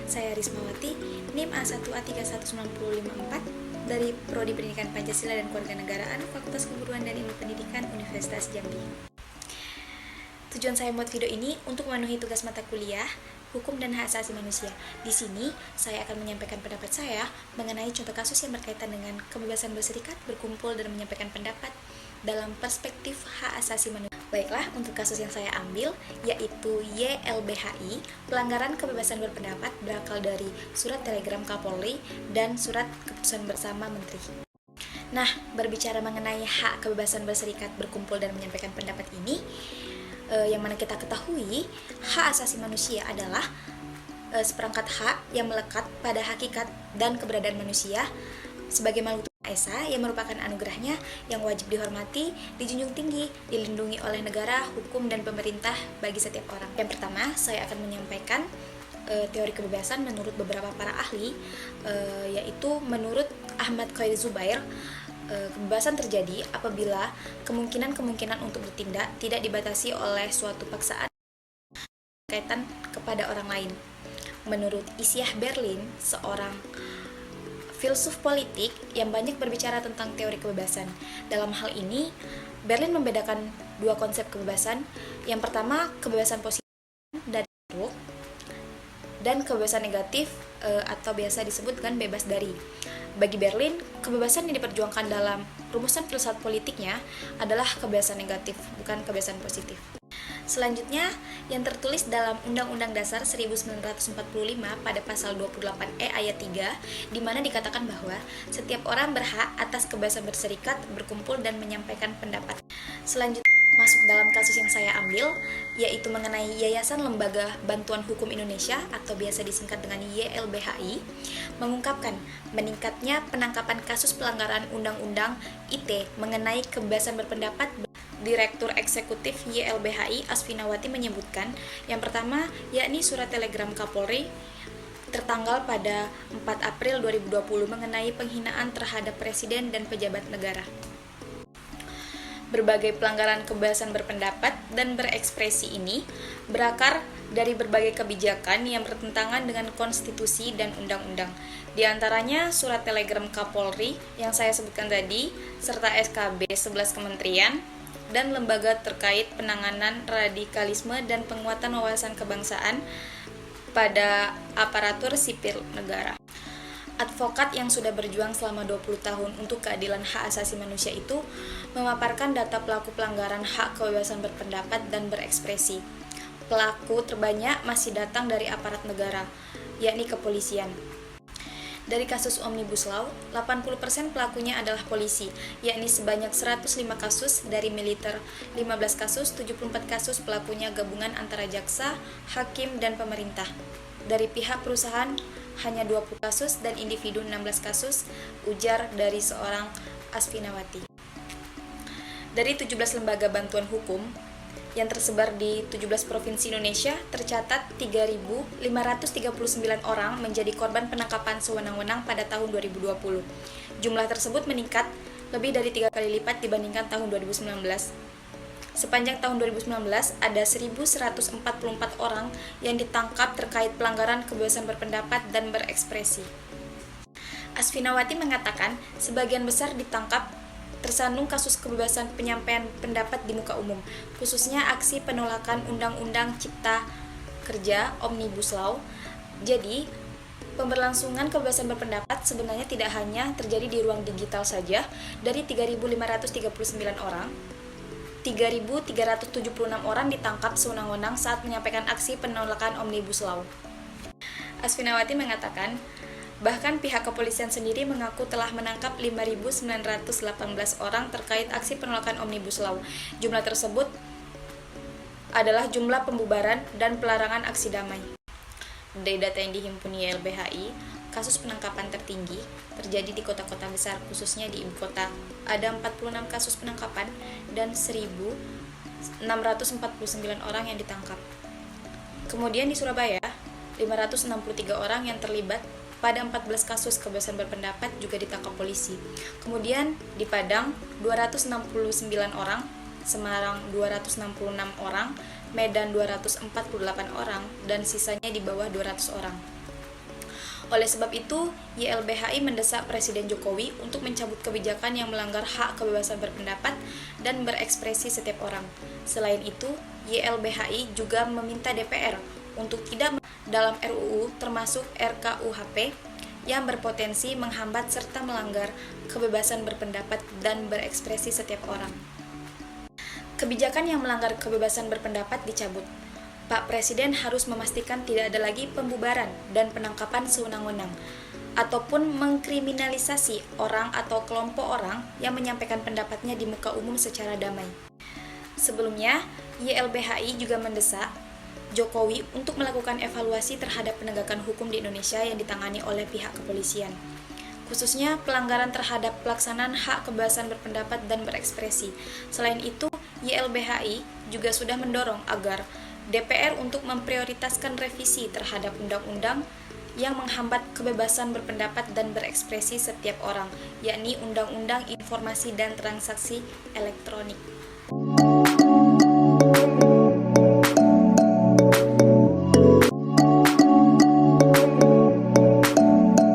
Saya Rismawati, NIM A1A31954 dari Prodi Pendidikan Pancasila dan Kewarganegaraan, Fakultas Keguruan dan Ilmu Pendidikan, Universitas Jambi. Tujuan saya membuat video ini untuk memenuhi tugas mata kuliah Hukum dan Hak Asasi Manusia. Di sini, saya akan menyampaikan pendapat saya mengenai contoh kasus yang berkaitan dengan kebebasan berserikat, berkumpul, dan menyampaikan pendapat dalam perspektif hak asasi manusia. Baiklah, untuk kasus yang saya ambil, yaitu YLBHI, pelanggaran kebebasan berpendapat berakal dari surat telegram Kapolri dan surat keputusan bersama Menteri. Nah, berbicara mengenai hak kebebasan berserikat, berkumpul, dan menyampaikan pendapat ini, yang mana kita ketahui, hak asasi manusia adalah seperangkat hak yang melekat pada hakikat dan keberadaan manusia sebagai makhluk Esa yang merupakan anugerahnya yang wajib dihormati, dijunjung tinggi, dilindungi oleh negara, hukum, dan pemerintah bagi setiap orang. Yang pertama, saya akan menyampaikan teori kebebasan menurut beberapa para ahli, yaitu menurut Ahmad Khair Zubair, kebebasan terjadi apabila kemungkinan untuk bertindak tidak dibatasi oleh suatu paksaan kaitan kepada orang lain. Menurut Isyah Berlin, seorang filsuf politik yang banyak berbicara tentang teori kebebasan. Dalam hal ini, Berlin membedakan dua konsep kebebasan. Yang pertama, kebebasan positif dari buruk, dan kebebasan negatif atau biasa disebut dengan bebas dari. Bagi Berlin, kebebasan yang diperjuangkan dalam rumusan filsafat politiknya adalah kebebasan negatif, bukan kebebasan positif. Selanjutnya, yang tertulis dalam Undang-Undang Dasar 1945 pada pasal 28E ayat 3, di mana dikatakan bahwa setiap orang berhak atas kebebasan berserikat, berkumpul, dan menyampaikan pendapat. Selanjutnya, masuk dalam kasus yang saya ambil, yaitu mengenai Yayasan Lembaga Bantuan Hukum Indonesia atau biasa disingkat dengan YLBHI, mengungkapkan meningkatnya penangkapan kasus pelanggaran Undang-Undang ITE mengenai kebebasan berpendapat. Direktur Eksekutif YLBHI Asfinawati menyebutkan yang pertama yakni surat telegram Kapolri tertanggal pada 4 April 2020 mengenai penghinaan terhadap presiden dan pejabat negara. Berbagai pelanggaran kebebasan berpendapat dan berekspresi ini berakar dari berbagai kebijakan yang bertentangan dengan konstitusi dan undang-undang. Di antaranya surat telegram Kapolri yang saya sebutkan tadi, serta SKB 11 kementerian dan lembaga terkait penanganan radikalisme dan penguatan wawasan kebangsaan pada aparatur sipil negara. Advokat yang sudah berjuang selama 20 tahun untuk keadilan hak asasi manusia itu memaparkan data pelaku pelanggaran hak kebebasan berpendapat dan berekspresi. Pelaku terbanyak masih datang dari aparat negara, yakni kepolisian. Dari kasus Omnibus Law, 80% pelakunya adalah polisi, yakni sebanyak 105 kasus, dari militer 15 kasus, 74 kasus pelakunya gabungan antara jaksa, hakim, dan pemerintah. Dari pihak perusahaan, hanya 20 kasus, dan individu 16 kasus, ujar dari seorang Asfinawati. Dari 17 lembaga bantuan hukum yang tersebar di 17 provinsi Indonesia, tercatat 3.539 orang menjadi korban penangkapan sewenang-wenang pada tahun 2020. Jumlah tersebut meningkat lebih dari 3 kali lipat dibandingkan tahun 2019. Sepanjang tahun 2019, ada 1.144 orang yang ditangkap terkait pelanggaran kebebasan berpendapat dan berekspresi. Asfinawati mengatakan, sebagian besar ditangkap tersandung kasus kebebasan penyampaian pendapat di muka umum, khususnya aksi penolakan Undang-Undang Cipta Kerja Omnibus Law. Jadi, pemberlangsungan kebebasan berpendapat sebenarnya tidak hanya terjadi di ruang digital saja. Dari 3.539 orang, 3.376 orang ditangkap sewenang-wenang saat menyampaikan aksi penolakan Omnibus Law. Asfinawati mengatakan, bahkan pihak kepolisian sendiri mengaku telah menangkap 5.918 orang terkait aksi penolakan Omnibus Law. Jumlah tersebut adalah jumlah pembubaran dan pelarangan aksi damai. Dari data yang dihimpun YLBHI, kasus penangkapan tertinggi terjadi di kota-kota besar, khususnya di ibu kota. Ada 46 kasus penangkapan dan 1.649 orang yang ditangkap. Kemudian di Surabaya, 563 orang yang terlibat pada 14 kasus kebebasan berpendapat juga ditangkap polisi. Kemudian di Padang 269 orang, Semarang 266 orang, Medan 248 orang, dan sisanya di bawah 200 orang. Oleh sebab itu, YLBHI mendesak Presiden Jokowi untuk mencabut kebijakan yang melanggar hak kebebasan berpendapat dan berekspresi setiap orang. Selain itu, YLBHI juga meminta DPR untuk tidak dalam RUU termasuk RKUHP yang berpotensi menghambat serta melanggar kebebasan berpendapat dan berekspresi setiap orang. Kebijakan yang melanggar kebebasan berpendapat dicabut. Pak Presiden harus memastikan tidak ada lagi pembubaran dan penangkapan sewenang-wenang, ataupun mengkriminalisasi orang atau kelompok orang yang menyampaikan pendapatnya di muka umum secara damai. Sebelumnya, YLBHI juga mendesak Jokowi untuk melakukan evaluasi terhadap penegakan hukum di Indonesia yang ditangani oleh pihak kepolisian, khususnya pelanggaran terhadap pelaksanaan hak kebebasan berpendapat dan berekspresi. Selain itu, YLBHI juga sudah mendorong agar DPR untuk memprioritaskan revisi terhadap undang-undang yang menghambat kebebasan berpendapat dan berekspresi setiap orang, yakni Undang-Undang Informasi dan Transaksi Elektronik.